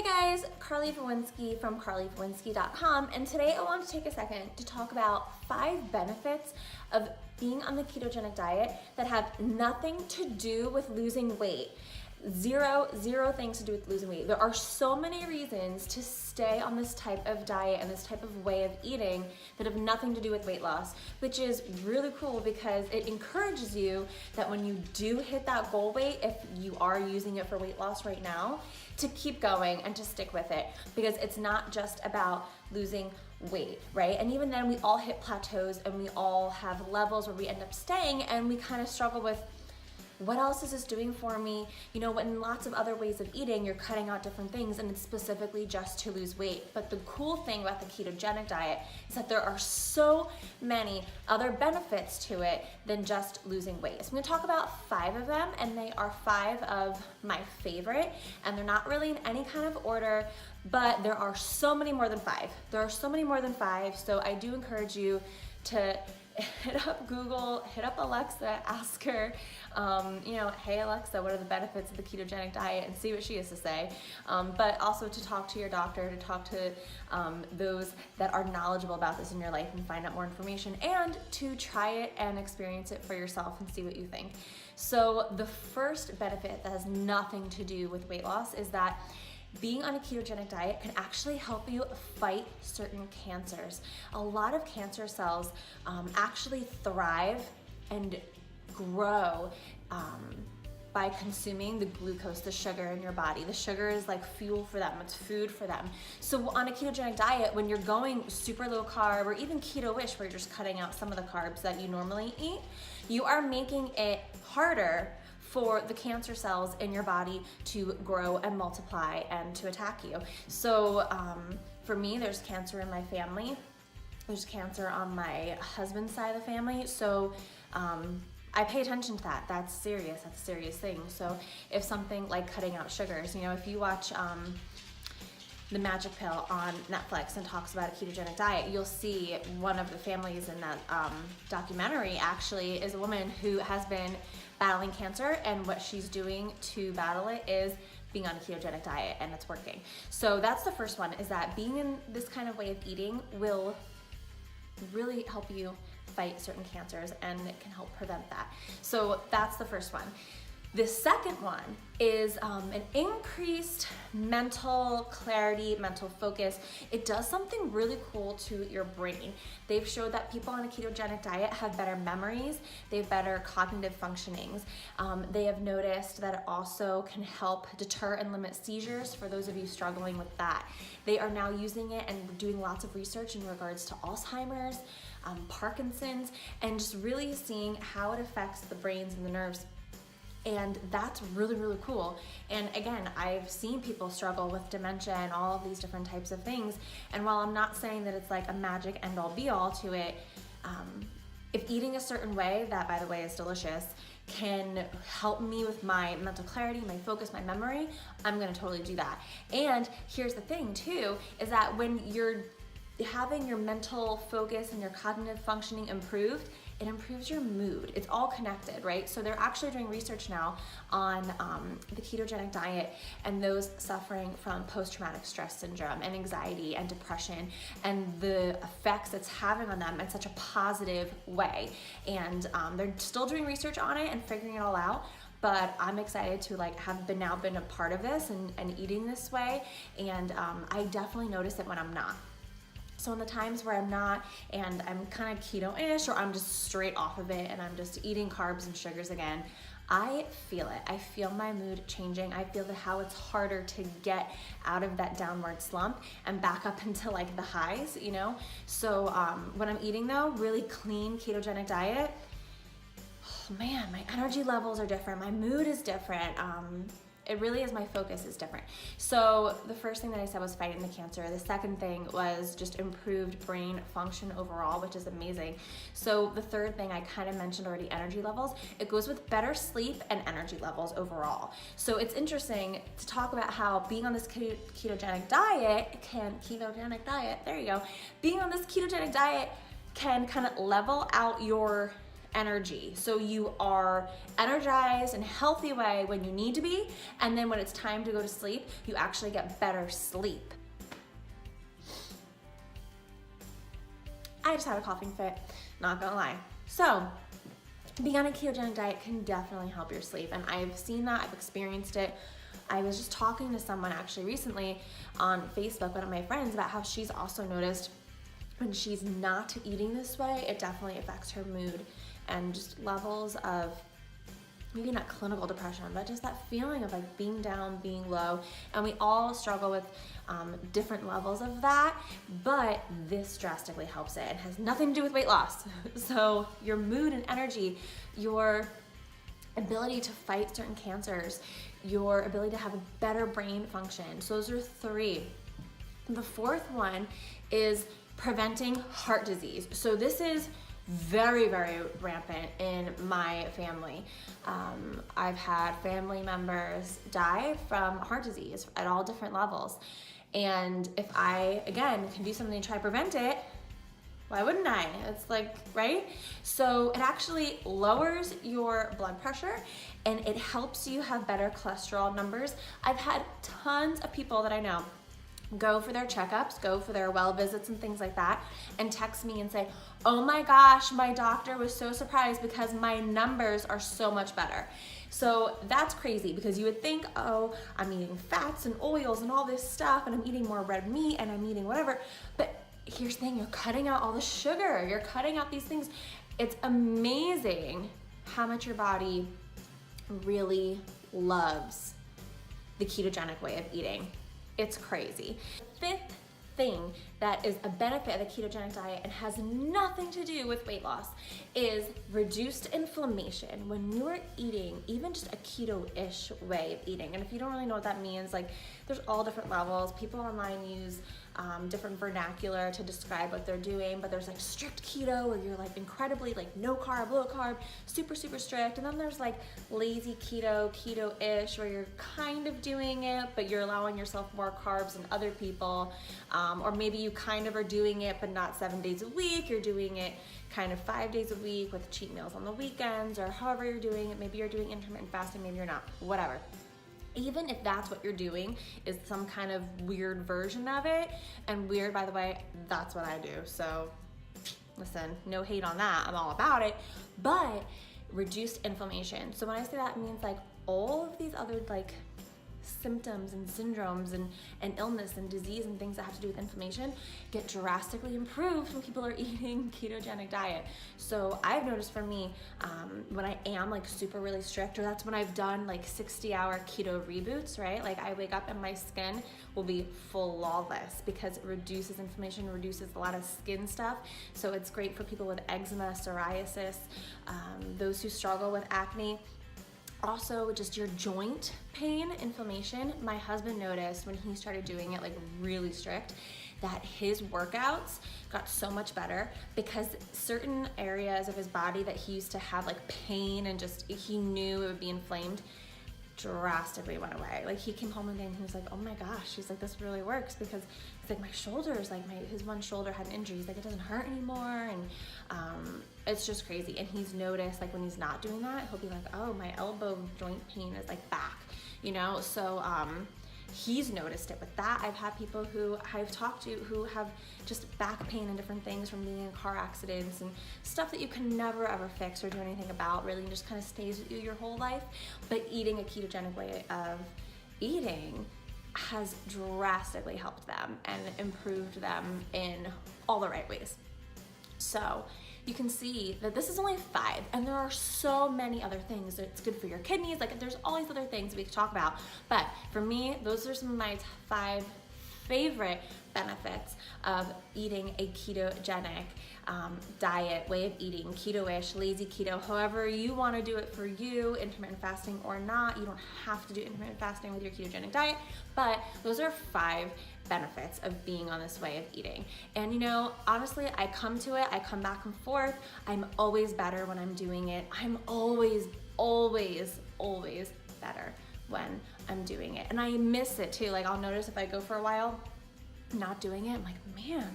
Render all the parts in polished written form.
Hey guys, Carly Voinski from carlyvoinski.com, and today I want to take a second to talk about 5 benefits of being on the ketogenic diet that have nothing to do with losing weight. Zero things to do with losing weight. There are so many reasons to stay on this type of diet and this type of way of eating that have nothing to do with weight loss, which is really cool because it encourages you that when you do hit that goal weight, if you are using it for weight loss right now, to keep going and to stick with it, because it's not just about losing weight, right? And even then we all hit plateaus and we all have levels where we end up staying and we kind of struggle with, what else is this doing for me? You know, in lots of other ways of eating, you're cutting out different things and it's specifically just to lose weight. But the cool thing about the ketogenic diet is that there are so many other benefits to it than just losing weight. So I'm gonna talk about 5 of them, and they are 5 of my favorite, and they're not really in any kind of order, but there are so many more than 5. There are so many more than 5, so I do encourage you to hit up Google, hit up Alexa, ask her, hey Alexa, what are the benefits of the ketogenic diet, and see what she has to say. But also to talk to your doctor, to talk to those that are knowledgeable about this in your life and find out more information, and to try it and experience it for yourself and see what you think. So the first benefit that has nothing to do with weight loss is that being on a ketogenic diet can actually help you fight certain cancers. A lot of cancer cells actually thrive and grow by consuming the glucose, the sugar in your body. The sugar is like fuel for them, it's food for them. So on a ketogenic diet, when you're going super low carb or even keto-ish, where you're just cutting out some of the carbs that you normally eat, you are making it harder for the cancer cells in your body to grow and multiply and to attack you. So for me, there's cancer in my family. There's cancer on my husband's side of the family. So I pay attention to that. That's serious. That's a serious thing. So if something like cutting out sugars, if you watch The Magic Pill on Netflix and talks about a ketogenic diet, you'll see one of the families in that documentary actually is a woman who has been battling cancer, and what she's doing to battle it is being on a ketogenic diet, and it's working. So that's the first one, is that being in this kind of way of eating will really help you fight certain cancers, and it can help prevent that. So that's the first one. The second one is an increased mental clarity, mental focus. It does something really cool to your brain. They've showed that people on a ketogenic diet have better memories, they have better cognitive functionings. They have noticed that it also can help deter and limit seizures for those of you struggling with that. They are now using it and doing lots of research in regards to Alzheimer's, Parkinson's, and just really seeing how it affects the brains and the nerves. And that's really, really cool. And again, I've seen people struggle with dementia and all of these different types of things. And while I'm not saying that it's like a magic end all be all to it, if eating a certain way, that by the way is delicious, can help me with my mental clarity, my focus, my memory, I'm gonna totally do that. And here's the thing too, is that when you're having your mental focus and your cognitive functioning improved, it improves your mood. It's all connected, right? So they're actually doing research now on the ketogenic diet and those suffering from post-traumatic stress syndrome and anxiety and depression, and the effects it's having on them in such a positive way. And they're still doing research on it and figuring it all out. But I'm excited to have been a part of this and eating this way. And I definitely notice it when I'm not. So in the times where I'm not, and I'm kind of keto-ish, or I'm just straight off of it and I'm just eating carbs and sugars again, I feel it. I feel my mood changing. I feel how it's harder to get out of that downward slump and back up into the highs, So when I'm eating though, really clean ketogenic diet, oh man, my energy levels are different. My mood is different. It really is, my focus is different. So the first thing that I said was fighting the cancer. The second thing was just improved brain function overall, which is amazing. So the third thing I kind of mentioned already, energy levels. It goes with better sleep and energy levels overall. So it's interesting to talk about how being on this ketogenic diet there you go. Being on this ketogenic diet can kind of level out your energy. So you are energized in a healthy way when you need to be, and then when it's time to go to sleep, you actually get better sleep. I just had a coughing fit, not gonna lie. So being on a ketogenic diet can definitely help your sleep, and I've seen that, I've experienced it. I was just talking to someone actually recently on Facebook, one of my friends, about how she's also noticed when she's not eating this way, it definitely affects her mood and just levels of, maybe not clinical depression, but just that feeling of like being down, being low. And we all struggle with different levels of that, but this drastically helps it. It has nothing to do with weight loss. So your mood and energy, your ability to fight certain cancers, your ability to have a better brain function. So those are 3. The 4th one is preventing heart disease. So this is very, very rampant in my family. I've had family members die from heart disease at all different levels. And if I, again, can do something to try to prevent it, why wouldn't I? It's like, right? So it actually lowers your blood pressure and it helps you have better cholesterol numbers. I've had tons of people that I know go for their checkups, go for their well visits and things like that, and text me and say, oh my gosh, my doctor was so surprised because my numbers are so much better. So that's crazy, because you would think, oh, I'm eating fats and oils and all this stuff, and I'm eating more red meat and I'm eating whatever. But here's the thing, you're cutting out all the sugar, you're cutting out these things. It's amazing how much your body really loves the ketogenic way of eating. It's crazy. The 5th thing that is a benefit of the ketogenic diet and has nothing to do with weight loss is reduced inflammation. When you're eating even just a keto-ish way of eating, and if you don't really know what that means, like there's all different levels. People online use different vernacular to describe what they're doing, but there's like strict keto where you're like incredibly like no carb, low carb, super, super strict. And then there's like lazy keto, keto-ish, where you're kind of doing it, but you're allowing yourself more carbs than other people. Or maybe you kind of are doing it, but not 7 days a week. You're doing it kind of 5 days a week with cheat meals on the weekends, or however you're doing it. Maybe you're doing intermittent fasting, maybe you're not, whatever. Even if that's what you're doing is some kind of weird version of it, and weird, by the way, that's what I do. So listen, no hate on that, I'm all about it, but reduced inflammation. So when I say that, it means like all of these other like symptoms and syndromes and illness and disease and things that have to do with inflammation get drastically improved when people are eating ketogenic diet. So I've noticed for me, when I am like super really strict, or that's when I've done like 60-hour keto reboots, right? Like I wake up and my skin will be flawless because it reduces inflammation, reduces a lot of skin stuff. So it's great for people with eczema, psoriasis, those who struggle with acne. Also, just your joint pain, inflammation. My husband noticed when he started doing it like really strict that his workouts got so much better because certain areas of his body that he used to have like pain and just he knew it would be inflamed drastically went away. Like he came home one day and he was like, oh my gosh, he's like, this really works, because it's like my shoulders, like his one shoulder had an injury, he's like, it doesn't hurt anymore, and it's just crazy. And he's noticed like when he's not doing that, he'll be like, oh, my elbow joint pain is like back, you know. So he's noticed it with that. I've had people who I've talked to who have just back pain and different things from being in car accidents and stuff that you can never ever fix or do anything about, really just kind of stays with you your whole life. But eating a ketogenic way of eating has drastically helped them and improved them in all the right ways. So you can see that this is only 5, and there are so many other things. It's good for your kidneys, like there's all these other things we could talk about. But for me, those are some of my 5 favorite benefits of eating a ketogenic diet, way of eating, keto-ish, lazy keto, however you want to do it for you, intermittent fasting or not. You don't have to do intermittent fasting with your ketogenic diet, but those are 5 benefits of being on this way of eating. And you know, honestly, I come to it, I come back and forth. I'm always better when I'm doing it. I'm always better when I'm doing it. And I miss it too. Like I'll notice if I go for a while not doing it, I'm like, man,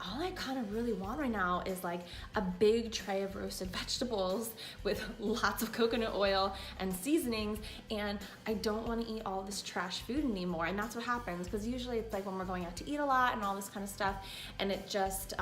all I kind of really want right now is like a big tray of roasted vegetables with lots of coconut oil and seasonings, and I don't want to eat all this trash food anymore. And that's what happens, because usually it's like when we're going out to eat a lot and all this kind of stuff, and it just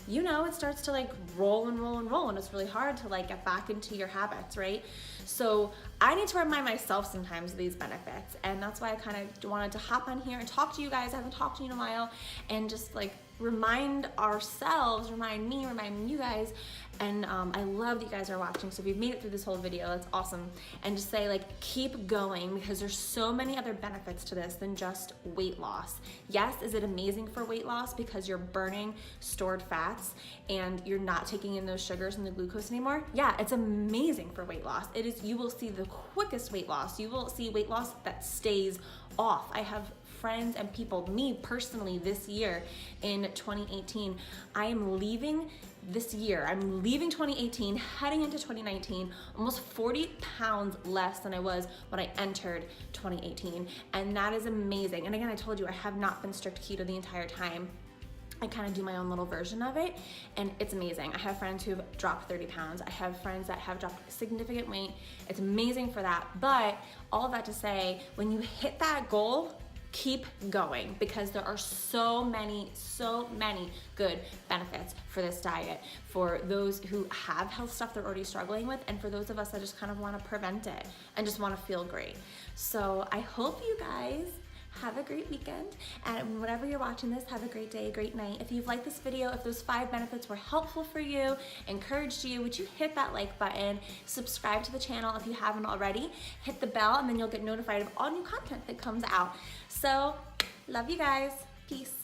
you know, it starts to like roll and roll and roll, and it's really hard to like get back into your habits, right? So I need to remind myself sometimes of these benefits, and that's why I kind of wanted to hop on here and talk to you guys. I haven't talked to you in a while, and just like remind ourselves, remind me, remind you guys. And I love that you guys are watching. So if you've made it through this whole video, that's awesome. And just say like, keep going, because there's so many other benefits to this than just weight loss. Yes, is it amazing for weight loss because you're burning stored fats and you're not taking in those sugars and the glucose anymore? Yeah, it's amazing for weight loss. It is. You will see the quickest weight loss. You will see weight loss that stays off. I have friends and people, me personally, this year in 2018, I am leaving this year. I'm leaving 2018, heading into 2019, almost 40 pounds less than I was when I entered 2018. And that is amazing. And again, I told you, I have not been strict keto the entire time. I kind of do my own little version of it, and it's amazing. I have friends who've dropped 30 pounds. I have friends that have dropped significant weight. It's amazing for that. But all of that to say, when you hit that goal, keep going, because there are so many good benefits for this diet for those who have health stuff they're already struggling with, and for those of us that just kind of want to prevent it and just want to feel great. So I hope you guys have a great weekend, and whenever you're watching this, have a great day, great night. If you've liked this video, if those 5 benefits were helpful for you, encouraged you, would you hit that like button, subscribe to the channel if you haven't already, hit the bell, and then you'll get notified of all new content that comes out. So, love you guys. Peace.